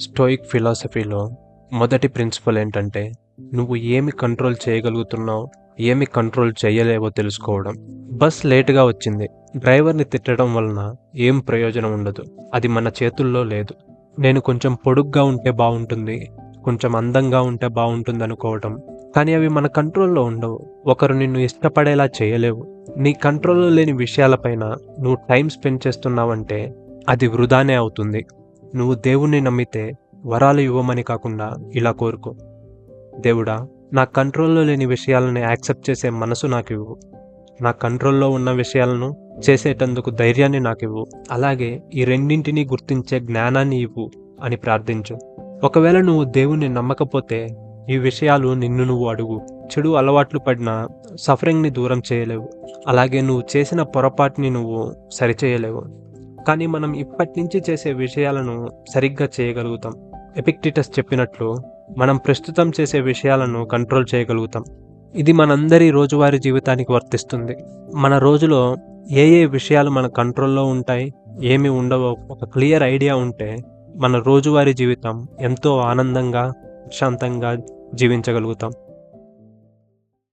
Stoic ఫిలాసఫీలో మొదటి principal ఏంటంటే, నువ్వు ఏమి కంట్రోల్ చేయగలుగుతున్నావు, ఏమి కంట్రోల్ చేయలేవో తెలుసుకోవడం. బస్ లేటుగా వచ్చింది, డ్రైవర్ని తిట్టడం వలన ఏం ప్రయోజనం ఉండదు. అది మన చేతుల్లో లేదు. నేను కొంచెం పొడుగ్గా ఉంటే బాగుంటుంది, కొంచెం అందంగా ఉంటే బాగుంటుంది అనుకోవడం, కానీ అవి మన కంట్రోల్లో ఉండవు. ఒకరు నిన్ను ఇష్టపడేలా చేయలేవు. నీ కంట్రోల్లో లేని విషయాలపైన నువ్వు టైం స్పెండ్ చేస్తున్నావంటే అది వృధానే అవుతుంది. నువ్వు దేవుణ్ణి నమ్మితే వరాలు ఇవ్వమని కాకుండా ఇలా కోరుకో: దేవుడా, నా కంట్రోల్లో లేని విషయాలని యాక్సెప్ట్ చేసే మనసు నాకు ఇవ్వు. నా కంట్రోల్లో ఉన్న విషయాలను చేసేటందుకు ధైర్యాన్ని నాకు ఇవ్వు. అలాగే ఈ రెండింటినీ గుర్తించే జ్ఞానాన్ని ఇవ్వు అని ప్రార్థించు. ఒకవేళ నువ్వు దేవుణ్ణి నమ్మకపోతే ఈ విషయాలు నిన్ను నువ్వు అడుగు. చెడు అలవాట్లు పడిన సఫరింగ్ని దూరం చేయలేవు. అలాగే నువ్వు చేసిన పొరపాటుని నువ్వు సరిచేయలేవు. కానీ మనం ఇప్పటి నుంచి చేసే విషయాలను సరిగ్గా చేయగలుగుతాం. ఎపిక్టెటస్ చెప్పినట్లు మనం ప్రస్తుతం చేసే విషయాలను కంట్రోల్ చేయగలుగుతాం. ఇది మనందరి రోజువారీ జీవితానికి వర్తిస్తుంది. మన రోజులో ఏ ఏ విషయాలు మన కంట్రోల్లో ఉంటాయి, ఏమి ఉండవో ఒక క్లియర్ ఐడియా ఉంటే మన రోజువారీ జీవితం ఎంతో ఆనందంగా, ప్రశాంతంగా జీవించగలుగుతాం.